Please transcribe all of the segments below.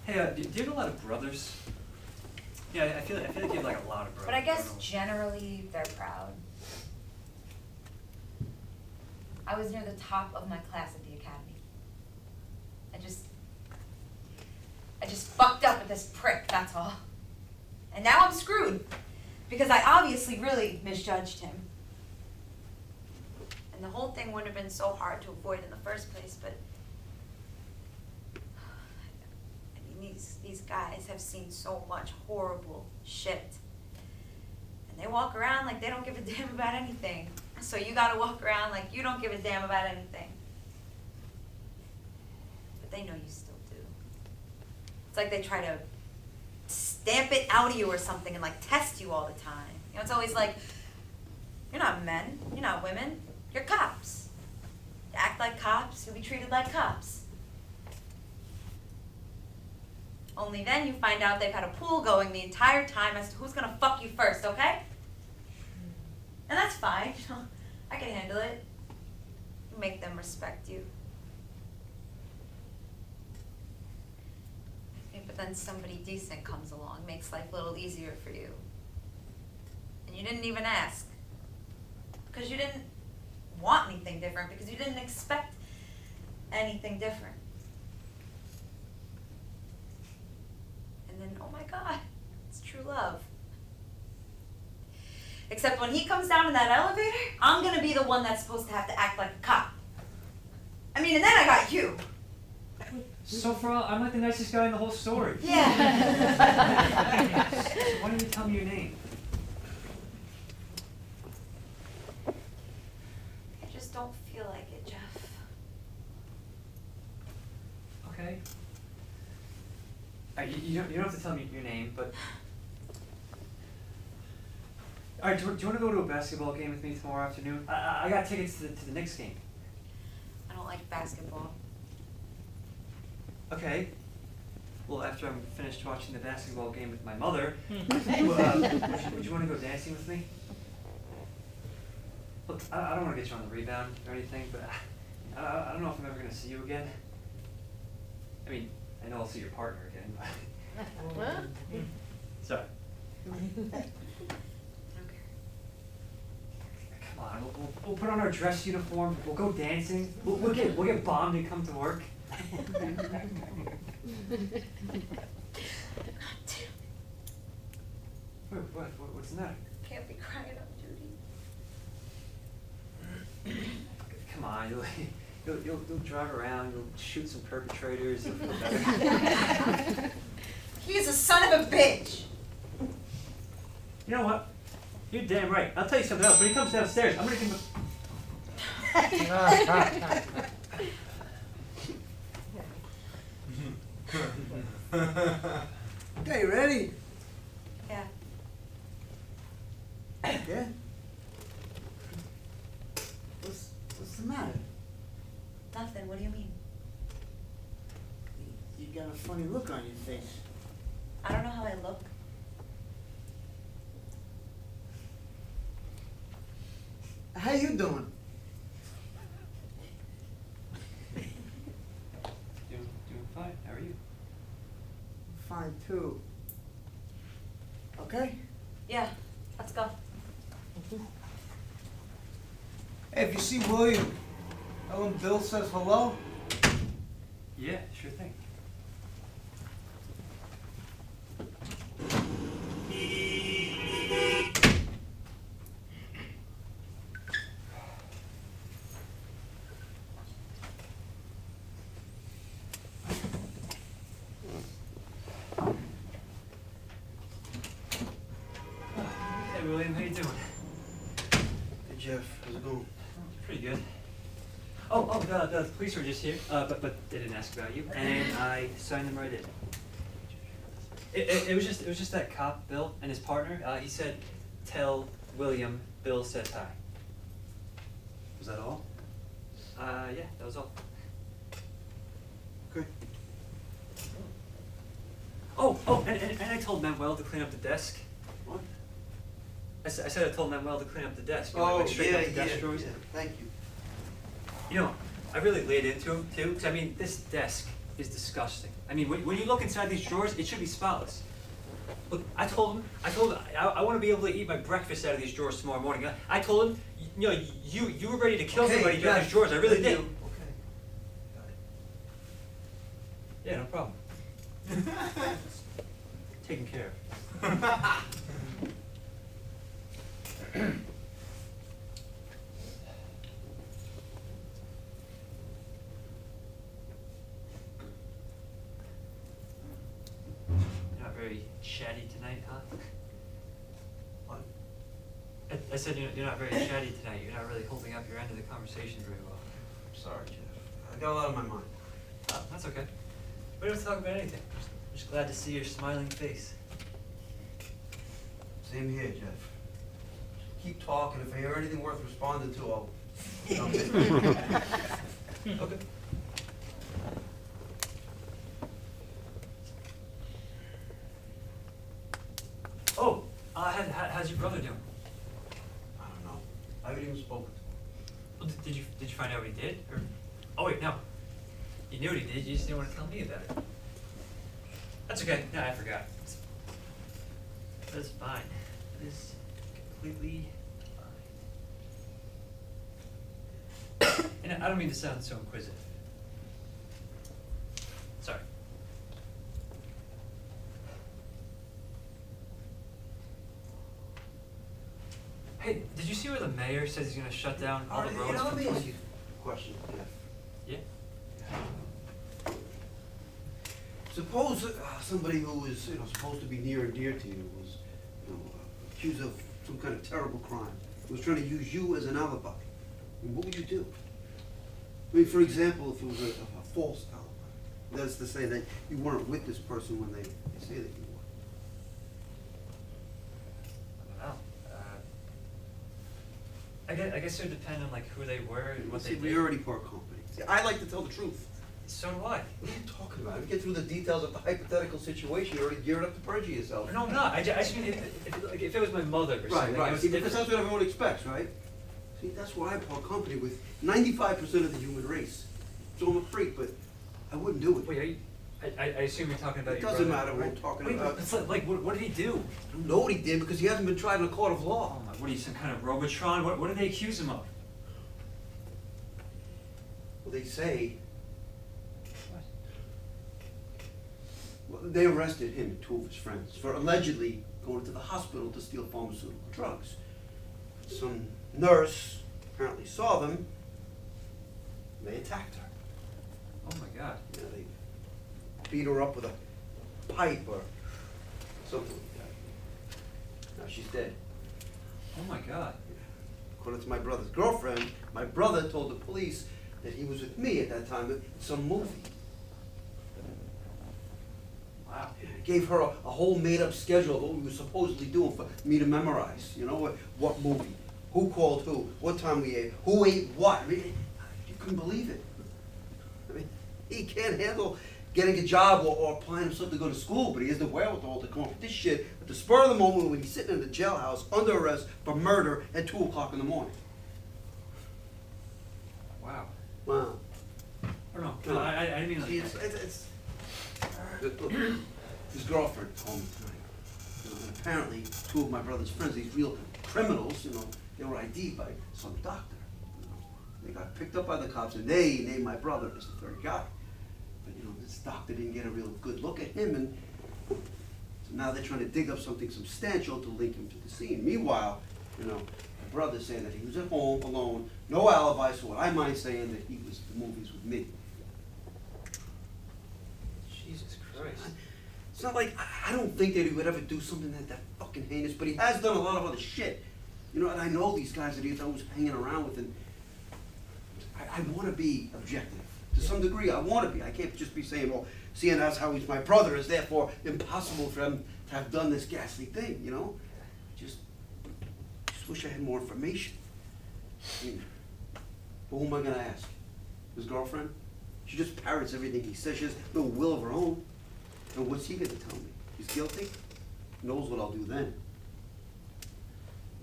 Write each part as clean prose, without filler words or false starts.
Hey, do you have a lot of brothers? Yeah, I feel like you have like a lot of brothers. But I guess generally they're proud. I was near the top of my class at the academy. I just fucked up with this prick, that's all. And now I'm screwed, because I obviously really misjudged him. And the whole thing wouldn't have been so hard to avoid in the first place, but I mean, these guys have seen so much horrible shit. And they walk around like they don't give a damn about anything. So you gotta walk around like you don't give a damn about anything. But they know you still do. It's like they try to stamp it out of you or something and like test you all the time. You know, it's always like, you're not men, you're not women, you're cops. You act like cops, you'll be treated like cops. Only then you find out they've had a pool going the entire time as to who's gonna fuck you first, okay? And that's fine, you know, I can handle it. You make them respect you. But then somebody decent comes along, makes life a little easier for you. And you didn't even ask. Because you didn't want anything different, because you didn't expect anything different. And then, oh my God, it's true love. Except when he comes down in that elevator, I'm gonna be the one that's supposed to have to act like a cop. I mean, and then I got you. So far, I'm like the nicest guy in the whole story. Yeah. So why don't you tell me your name? I just don't feel like it, Jeff. Okay. You don't have to tell me your name, but... Alright, do you want to go to a basketball game with me tomorrow afternoon? I got tickets to the Knicks game. I don't like basketball. Okay. Well, after I'm finished watching the basketball game with my mother, would you want to go dancing with me? Look, I don't want to get you on the rebound or anything, but I don't know if I'm ever going to see you again. I mean, I know I'll see your partner again, but... Sorry. Okay. Come on, we'll put on our dress uniform, we'll go dancing, we'll get bombed and come to work. What's the matter? Can't be crying on duty. Come on, you'll drive around, you'll shoot some perpetrators, you'll feel better. He's a son of a bitch! You know what? You're damn right. I'll tell you something else. When he comes downstairs, I'm gonna give him Okay, ready? Yeah. Yeah? What's the matter? Nothing, what do you mean? You got a funny look on your face. I don't know how I look. How you doing? Doing fine. How are you? Fine too. Okay? Yeah, let's go. Hey, if you see William, tell him Bill says hello. Yeah, sure thing. Hey William, how you doing? Hey Jeff, how's it going? Pretty good. The police were just here, but they didn't ask about you, and I signed them right in. It was just that cop, Bill, and his partner. He said, "Tell William Bill says hi." Was that all? Yeah, that was all. Okay. And I told Manuel to clean up the desk. What? I said I told Manuel to clean up the desk. You know, like straighten up the desk drawers. Thank you. You know, I really laid into him too, because I mean, this desk is disgusting. I mean, when you look inside these drawers, it should be spotless. Look, I told him I want to be able to eat my breakfast out of these drawers tomorrow morning. I told him, you know, you were ready to kill somebody out of these drawers. I really did. Okay. Got it. Yeah, no problem. Taken care of. You're not very chatty tonight, huh? What? I said you're not very chatty tonight. You're not really holding up your end of the conversation very well. Sorry, Jeff. I got a lot on my mind. That's okay. We don't have to talk about anything. I'm just glad to see your smiling face. Same here, Jeff. Keep talking. If I hear anything worth responding to, I'll jump in. Okay. Oh, how's your brother doing? I don't know. I haven't even spoken to him. Well, did you find out what he did? Or, oh wait, no. You knew what he did. You just didn't want to tell me about it. That's okay. No, I forgot. That's fine. That is completely fine. And I don't mean to sound so inquisitive. Sorry. Hey, did you see where the mayor says he's gonna shut down all the roads? You know, let for me 20 ask you a question, Jeff. Yeah? Suppose somebody who is, supposed to be near and dear to you was, accused of some kind of terrible crime, was trying to use you as an alibi. I mean, what would you do? I mean, for example, if it was a false alibi. That's to say that you weren't with this person when they say that you were. I don't know. I guess it would depend on like who they were and what See, they we did. already part company. See, I like to tell the truth. So do I. What are you talking about? We get through the details of the hypothetical situation, you're already geared up to perjure yourself. No, I'm not. I just mean if it was my mother or something. Right, it was see, because different. that's what everyone expects, right? See, that's why I part company with 95% of the human race. So I'm a freak, but I wouldn't do it. Wait, are you? I assume you're talking about It your doesn't brother, matter what right? I'm talking Wait, about. It's like what did he do? I don't know what he did because he hasn't been tried in a court of law. Oh my, what are you, some kind of Robotron? What did they accuse him of? Well, they say, What? well, they arrested him and two of his friends for allegedly going to the hospital to steal pharmaceutical drugs. Some nurse apparently saw them, and they attacked her. Oh my God. They beat her up with a pipe or something like that. Now she's dead. Oh my God. According to my brother's girlfriend, my brother told the police that he was with me at that time at some movie. Wow. Gave her a whole made-up schedule of what we were supposedly doing for me to memorize. You know, what movie, who called who, what time we ate, who ate what. I mean, you couldn't believe it. I mean, he can't handle getting a job or applying himself to go to school, but he has the wherewithal to come up with this shit at the spur of the moment when he's sitting in the jailhouse under arrest for murder at 2 o'clock in the morning. Wow. Wow. I don't know. No, I didn't mean like. See, it's look, his girlfriend told me tonight. And apparently, two of my brother's friends, these real criminals, they were ID'd by some doctor. They got picked up by the cops, and they named my brother as the third guy. But this doctor didn't get a real good look at him, and so now they're trying to dig up something substantial to link him to the scene. Meanwhile, my brother's saying that he was at home alone, no alibi, so what I mind saying that he was at the movies with me. Jesus Christ. It's not like, I don't think that he would ever do something that fucking heinous, but he has done a lot of other shit. And I know these guys that he's always hanging around with, and I want to be objective. To some degree, I want to be. I can't just be saying, well, seeing as how he's my brother, it's therefore impossible for him to have done this ghastly thing, Just wish I had more information. I mean, but who am I going to ask? His girlfriend? She just parrots everything he says. She has no will of her own. And what's he going to tell me? He's guilty? Knows what I'll do then.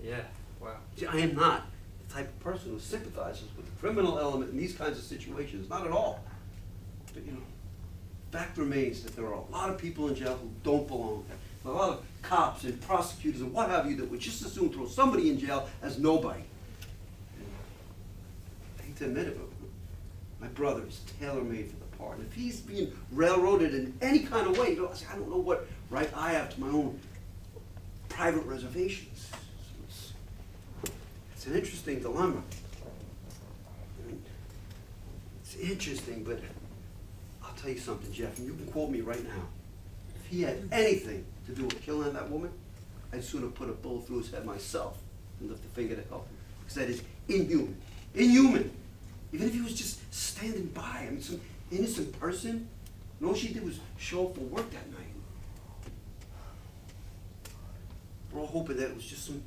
Yeah. Wow. See, I am not the type of person who sympathizes with the criminal element in these kinds of situations. Not at all. But fact remains that there are a lot of people in jail who don't belong there. A lot of cops and prosecutors and what have you that would just as soon throw somebody in jail as nobody. And I hate to admit it, but my brother is tailor-made for the part. And if he's being railroaded in any kind of way, I don't know what right I have to my own private reservations. So it's an interesting dilemma. And it's interesting, but I'll tell you something, Jeff, and you can quote me right now. If he had anything to do with killing that woman, I'd sooner put a bullet through his head myself than lift a finger to help him. Because that is inhuman. Inhuman! Even if he was just standing by, I mean, some innocent person, and all she did was show up for work that night. We're all hoping that it was just some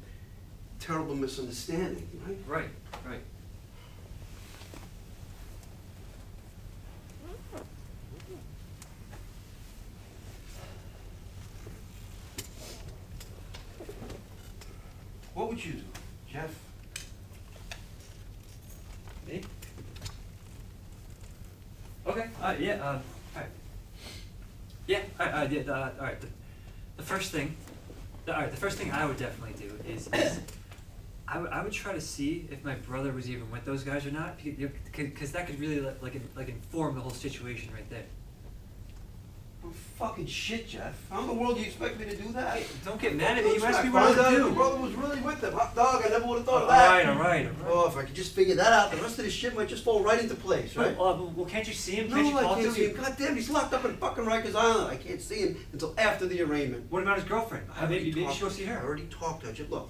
terrible misunderstanding, right? Right, right. What would you do, Jeff? Me? Okay, yeah, alright. Yeah, alright, yeah, alright, the first thing, alright, the first thing I would definitely do is I would try to see if my brother was even with those guys or not, because that could really like inform the whole situation right there. Oh, fucking shit, Jeff. How in the world do you expect me to do that? Hey, don't get mad at me, you asked me I what I found out would your do. brother was really with them. Hot dog, I never would have thought of that. Alright, alright, alright. Oh, if I could just figure that out, the rest of this shit might just fall right into place, right? Well, can't you see him? Can't you No, I talk can't to see him? him. God damn, he's locked up in fucking Rikers Island. I can't see him until after the arraignment. What about his girlfriend? Maybe talked- she'll see I her. already talked to her. Just look,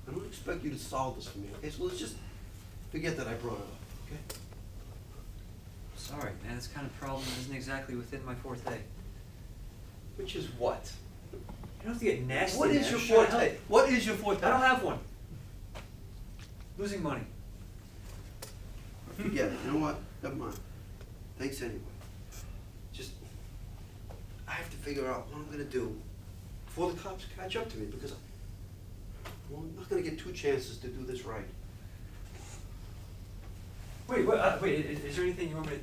I don't expect you to solve this for me, okay? So let's just forget that I brought it up, okay? Sorry, man, this kind of problem isn't exactly within my forte. Which is what? You don't have to get nasty. What man. is your I'm trying to forte? help. What is your forte? I don't have one. Losing money. Forget it. You know what? Never mind. Thanks anyway. Just, I have to figure out what I'm gonna do before the cops catch up to me because I'm not gonna get two chances to do this right. Wait, is there anything you want me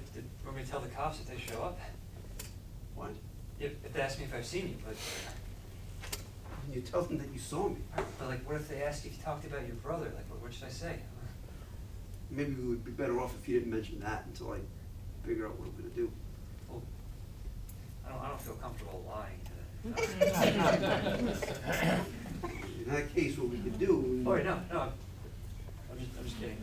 to tell the cops if they show up? What? If they ask me if I've seen you, but You tell them that you saw me. like, what if they ask if you talked about your brother? Like, what should I say? Maybe we would be better off if you didn't mention that until I figure out what I'm gonna do. Well, I don't feel comfortable lying to them. In that case, what we could do. Oh wait, no, I'm just kidding.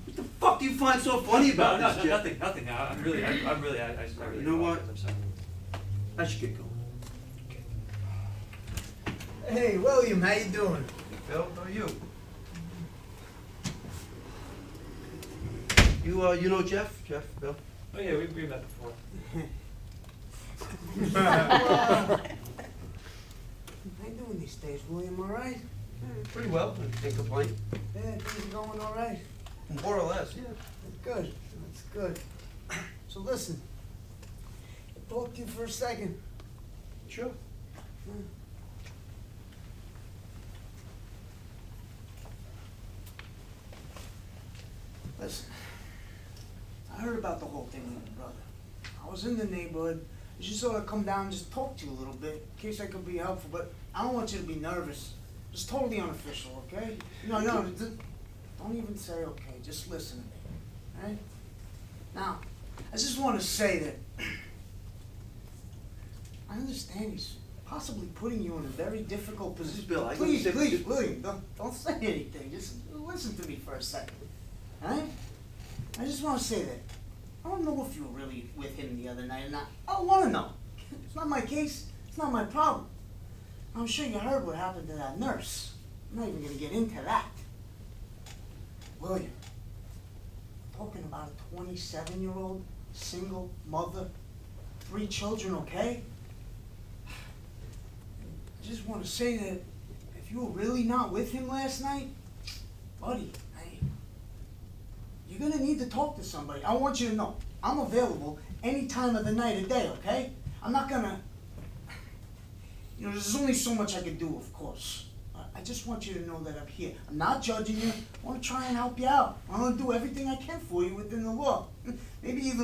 What the fuck do you find so funny about this, Jeff? Nothing. I really. You know what? I'm sorry. I should get going. Hey, William, how you doing? Bill, how are you? You know Jeff? Jeff, Bill? Oh yeah, we met before. How you doing these days, William, all right? Pretty well. Can't complain. Yeah, things are going all right. More or less, yeah. That's good, that's good. So listen, talk to you for a second. Sure. Listen, I heard about the whole thing with your brother. I was in the neighborhood. I just thought I'd come down and just talk to you a little bit, in case I could be helpful, but I don't want you to be nervous. Just totally unofficial, okay? No, don't even say okay, just listen to me, all right? Now, I just want to say that I understand he's possibly putting you in a very difficult This is position. Bill. I Please, understand- please, William, don't say anything. Just listen to me for a second, all right? I just want to say that I don't know if you were really with him the other night or not. I don't want to know. It's not my case. It's not my problem. I'm sure you heard what happened to that nurse. I'm not even going to get into that. William, talking about a 27-year-old, single mother, 3 children, okay? I just want to say that if you were really not with him last night, buddy, you're gonna need to talk to somebody. I want you to know, I'm available any time of the night or day, okay? I'm not gonna, there's only so much I can do, of course. I just want you to know that I'm here. I'm not judging you. I wanna try and help you out. I wanna do everything I can for you within the law. Maybe even